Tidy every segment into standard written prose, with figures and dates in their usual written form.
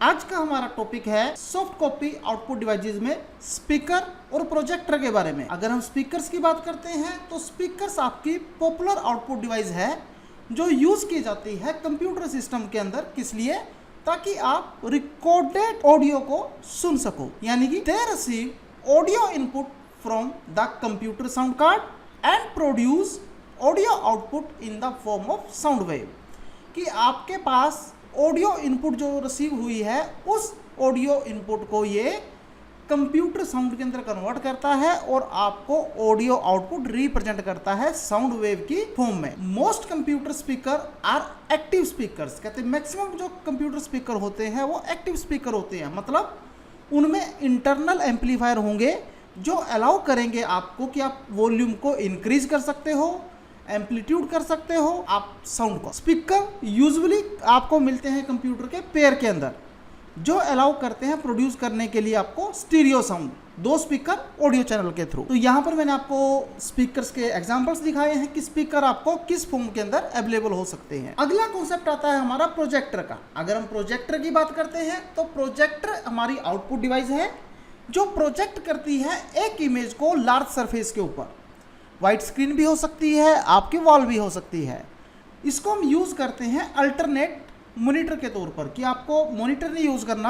आज का हमारा टॉपिक है सॉफ्ट कॉपी आउटपुट डिवाइसेस में स्पीकर और प्रोजेक्टर के बारे में। अगर हम स्पीकर्स की बात करते हैं तो स्पीकर्स आपकी पॉपुलर आउटपुट डिवाइस है जो यूज की जाती है कंप्यूटर सिस्टम के अंदर। किस लिए? ताकि आप रिकॉर्डेड ऑडियो को सुन सको, यानी कि they receive audio input from the computer sound card and produce audio output in the form of sound wave. कि आपके पास ऑडियो इनपुट जो रिसीव हुई है उस ऑडियो इनपुट को ये कंप्यूटर साउंड के अंदर कन्वर्ट करता है और आपको ऑडियो आउटपुट रिप्रेजेंट करता है साउंड वेव की फॉर्म में। Most computer speaker are active speakers. कहते हैं मैक्सिमम जो कंप्यूटर स्पीकर होते हैं वो एक्टिव स्पीकर होते हैं, मतलब उनमें इंटरनल एम्पलीफायर होंगे जो अलाउ करेंगे आपको कि आप वॉल्यूम को इंक्रीज कर सकते हो, एम्पलीट्यूड कर सकते हो आप साउंड को। स्पीकर यूजुअली आपको मिलते हैं कंप्यूटर के पेयर के अंदर जो अलाउ करते हैं प्रोड्यूस करने के लिए आपको स्टीरियो साउंड, दो स्पीकर ऑडियो चैनल के थ्रू। तो यहाँ पर मैंने आपको स्पीकर्स के एग्जांपल्स दिखाए हैं कि स्पीकर आपको किस फॉर्म के अंदर अवेलेबल हो सकते हैं। अगला कॉन्सेप्ट आता है हमारा प्रोजेक्टर का। अगर हम प्रोजेक्टर की बात करते हैं तो प्रोजेक्टर हमारी आउटपुट डिवाइस है जो प्रोजेक्ट करती है एक इमेज को लार्ज सरफेस के ऊपर। वाइट स्क्रीन भी हो सकती है, आपकी वॉल भी हो सकती है। इसको हम यूज़ करते हैं अल्टरनेट मॉनिटर के तौर पर कि आपको मॉनिटर नहीं यूज़ करना,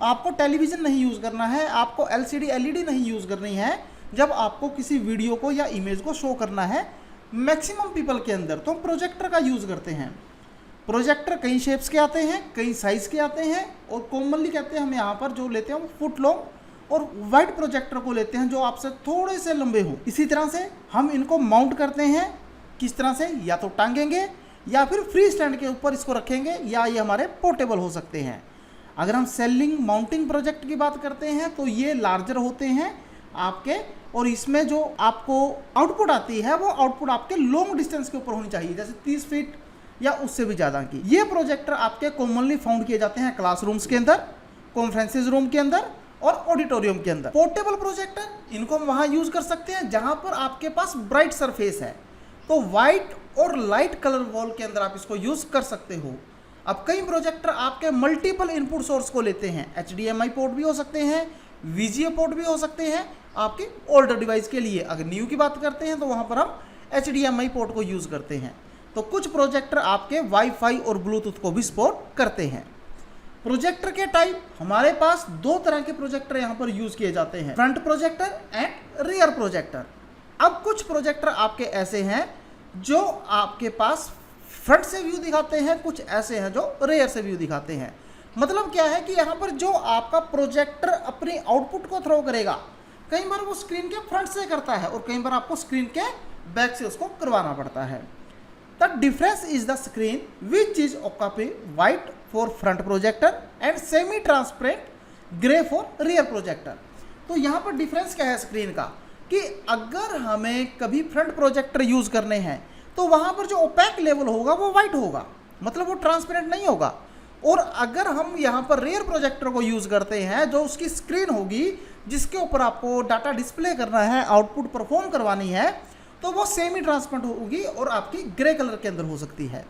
आपको टेलीविज़न नहीं यूज़ करना है, आपको एलसीडी एलईडी नहीं यूज़ करनी है जब आपको किसी वीडियो को या इमेज को शो करना है मैक्सिमम पीपल के अंदर, तो हम प्रोजेक्टर का यूज़ करते हैं। प्रोजेक्टर कई शेप्स के आते हैं, कई साइज़ के आते हैं और कॉमनली कहते हैं हम यहाँ पर जो लेते हैं वो फुट लॉन्ग और वाइड प्रोजेक्टर को लेते हैं जो आपसे थोड़े से लंबे हों। इसी तरह से हम इनको माउंट करते हैं। किस तरह से? या तो टांगेंगे या फिर फ्री स्टैंड के ऊपर इसको रखेंगे या ये हमारे पोर्टेबल हो सकते हैं। अगर हम सेलिंग माउंटिंग प्रोजेक्ट की बात करते हैं तो ये लार्जर होते हैं आपके, और इसमें जो आपको आउटपुट आती है वो आउटपुट आपके लॉन्ग डिस्टेंस के ऊपर होनी चाहिए, जैसे 30 फीट या उससे भी ज़्यादा की। ये प्रोजेक्टर आपके कॉमनली फाउंड किए जाते हैं क्लासरूम्स के अंदर, कॉन्फ्रेंसिस रूम के अंदर और ऑडिटोरियम के अंदर। पोर्टेबल प्रोजेक्टर इनको हम वहां यूज कर सकते हैं जहां पर आपके पास ब्राइट सरफेस है, तो वाइट और लाइट कलर वॉल के अंदर आप इसको यूज कर सकते हो। अब कई प्रोजेक्टर आपके मल्टीपल इनपुट सोर्स को लेते हैं, HDMI पोर्ट भी हो सकते हैं, VGA पोर्ट भी हो सकते हैं आपके ओल्डर डिवाइस के लिए। अगर न्यू की बात करते हैं तो वहां पर हम HDMI पोर्ट को यूज करते हैं। तो कुछ प्रोजेक्टर आपके वाईफाई और ब्लूटूथ को भी सपोर्ट करते हैं। प्रोजेक्टर के टाइप हमारे पास दो तरह के प्रोजेक्टर यहाँ पर यूज किए जाते हैं, front projector and rear projector. अब कुछ प्रोजेक्टर आपके ऐसे हैं जो आपके पास फ्रंट से व्यू दिखाते हैं, कुछ ऐसे हैं जो रियर से व्यू दिखाते हैं। मतलब क्या है कि यहाँ पर जो आपका प्रोजेक्टर अपनी आउटपुट को थ्रो करेगा, कई बार वो स्क्रीन के फ्रंट से करता है और कई बार आपको स्क्रीन के बैक से उसको करवाना पड़ता है। The difference is the screen which is occupied white for front projector and semi-transparent gray for rear projector। तो यहाँ पर डिफरेंस क्या है स्क्रीन का कि अगर हमें कभी फ्रंट प्रोजेक्टर यूज करने हैं तो वहाँ पर जो ओपैक लेवल होगा वो वाइट होगा, मतलब वो ट्रांसपेरेंट नहीं होगा। और अगर हम यहाँ पर रियर प्रोजेक्टर को यूज करते हैं जो उसकी स्क्रीन होगी जिसके ऊपर आपको डाटा डिस्प्ले करना है, आउटपुट परफॉर्म करवानी है, तो वो सेमी ट्रांसपेरेंट होगी और आपकी ग्रे कलर के अंदर हो सकती है।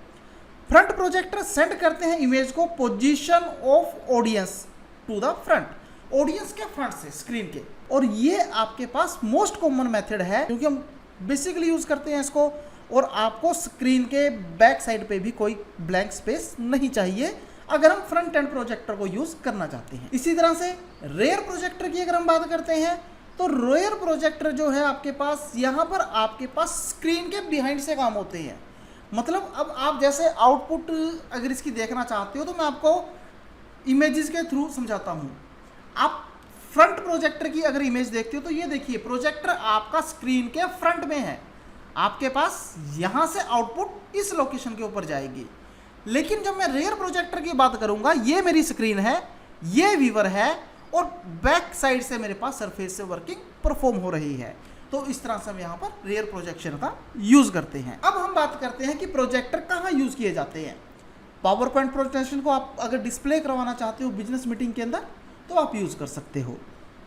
फ्रंट प्रोजेक्टर सेंड करते हैं इमेज को position of audience to the front, audience के फ्रंट से स्क्रीन के। और ये आपके पास मोस्ट कॉमन मेथड है क्योंकि हम बेसिकली यूज करते हैं इसको, और आपको स्क्रीन के बैक साइड पे भी कोई ब्लैंक स्पेस नहीं चाहिए अगर हम फ्रंट एंड प्रोजेक्टर को यूज करना चाहते हैं। इसी तरह से रेयर प्रोजेक्टर की अगर हम बात करते हैं तो रेयर प्रोजेक्टर जो है आपके पास, यहाँ पर आपके पास स्क्रीन के बिहाइंड से काम होते हैं। मतलब अब आप जैसे आउटपुट अगर इसकी देखना चाहते हो तो मैं आपको इमेजेस के थ्रू समझाता हूँ। आप फ्रंट प्रोजेक्टर की अगर इमेज देखते हो तो ये देखिए प्रोजेक्टर आपका स्क्रीन के फ्रंट में है, आपके पास यहाँ से आउटपुट इस लोकेशन के ऊपर जाएगी। लेकिन जब मैं रेयर प्रोजेक्टर की बात करूँगा, ये मेरी स्क्रीन है, ये व्यूअर है और बैक साइड से मेरे पास सरफेस से वर्किंग परफॉर्म हो रही है। तो इस तरह से हम यहाँ पर रेयर प्रोजेक्शन का यूज करते हैं। अब हम बात करते हैं कि प्रोजेक्टर कहाँ यूज किए जाते हैं। पावर पॉइंट प्रेजेंटेशन को आप अगर डिस्प्ले करवाना चाहते हो बिजनेस मीटिंग के अंदर तो आप यूज कर सकते हो।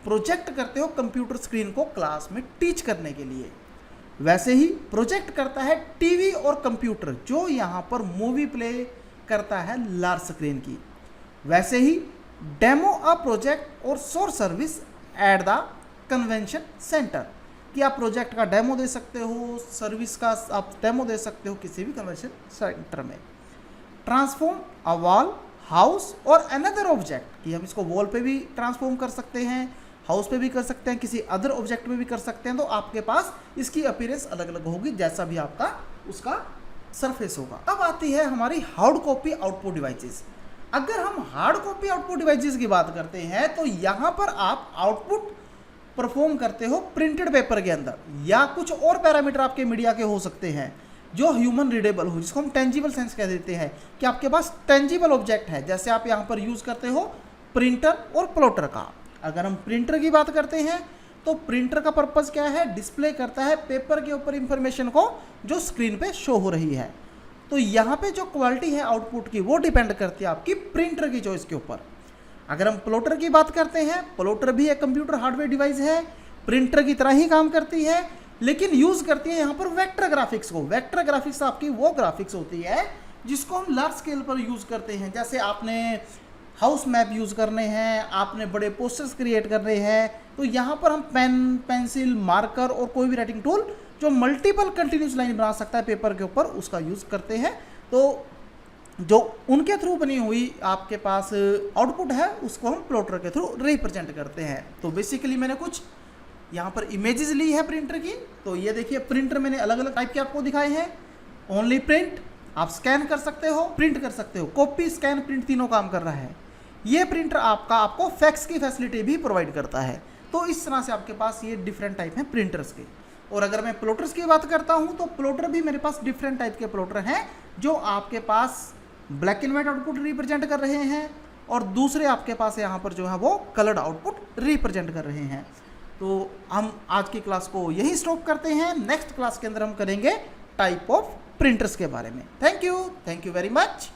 प्रोजेक्ट करते हो कंप्यूटर स्क्रीन को क्लास में टीच करने के लिए। वैसे ही प्रोजेक्ट करता है टीवी और कंप्यूटर जो यहाँ पर मूवी प्ले करता है लार्ज स्क्रीन की। वैसे ही डेमो अ प्रोजेक्ट और show service at the convention centre, कि आप प्रोजेक्ट का डेमो दे सकते हो, सर्विस का आप डेमो दे सकते हो किसी भी कन्वेंशन सेंटर में। ट्रांसफॉर्म अ वॉल, हाउस और अनदर ऑब्जेक्ट, कि हम इसको वॉल पे भी ट्रांसफॉर्म कर सकते हैं, हाउस पे भी कर सकते हैं, किसी अदर ऑब्जेक्ट में भी कर सकते हैं। तो आपके पास इसकी अपीयरेंस अलग अलग होगी जैसा भी आपका उसका सरफेस होगा। अब आती है हमारी हार्ड कॉपी आउटपुट डिवाइसेस। अगर हम हार्ड कॉपी आउटपुट डिवाइसेस की बात करते हैं तो यहाँ पर आप आउटपुट परफॉर्म करते हो प्रिंटेड पेपर के अंदर, या कुछ और पैरामीटर आपके मीडिया के हो सकते हैं जो ह्यूमन रीडेबल हो, जिसको हम टेंजिबल सेंस कह देते हैं, कि आपके पास टेंजिबल ऑब्जेक्ट है। जैसे आप यहाँ पर यूज करते हो प्रिंटर और प्लॉटर का। अगर हम प्रिंटर की बात करते हैं तो प्रिंटर का पर्पस क्या है, डिस्प्ले करता है पेपर के ऊपर इंफॉर्मेशन को जो स्क्रीन पे शो हो रही है। तो यहाँ पे जो क्वालिटी है आउटपुट की वो डिपेंड करती है आपकी प्रिंटर की चॉइस के ऊपर। अगर हम प्लॉटर की बात करते हैं, प्लॉटर भी एक कंप्यूटर हार्डवेयर डिवाइस है, प्रिंटर की तरह ही काम करती है, लेकिन यूज करती है यहाँ पर वेक्टर ग्राफिक्स को। वेक्टर ग्राफिक्स आपकी वो ग्राफिक्स होती है जिसको हम लार्ज स्केल पर यूज करते हैं। जैसे आपने हाउस मैप यूज करने हैं, आपने बड़े पोस्टर्स क्रिएट करने हैं, तो यहाँ पर हम पेन, पेंसिल, मार्कर और कोई भी राइटिंग टूल जो मल्टीपल कंटिन्यूस लाइन बना सकता है पेपर के ऊपर, उसका यूज करते हैं। तो जो उनके थ्रू बनी हुई आपके पास आउटपुट है उसको हम प्लॉटर के थ्रू रिप्रेजेंट करते हैं। तो बेसिकली मैंने कुछ यहाँ पर इमेजेस ली है प्रिंटर की। तो ये देखिए प्रिंटर मैंने अलग अलग टाइप के आपको दिखाए हैं। ओनली प्रिंट, आप स्कैन कर सकते हो, प्रिंट कर सकते हो, कॉपी, स्कैन, प्रिंट तीनों काम कर रहा है। ये प्रिंटर आपको फैक्स की फैसिलिटी भी प्रोवाइड करता है। तो इस तरह से आपके पास ये डिफरेंट टाइप हैं प्रिंटर्स के। और अगर मैं प्लॉटर्स की बात करता हूँ तो प्लॉटर भी मेरे पास डिफरेंट टाइप के प्लॉटर हैं जो आपके पास black and white output represent कर रहे हैं, और दूसरे आपके पास यहाँ पर जो है वो कलर्ड आउटपुट रिप्रेजेंट कर रहे हैं। तो हम आज की क्लास को यही स्टॉप करते हैं। नेक्स्ट क्लास के अंदर हम करेंगे टाइप ऑफ प्रिंटर्स के बारे में। Thank you very much.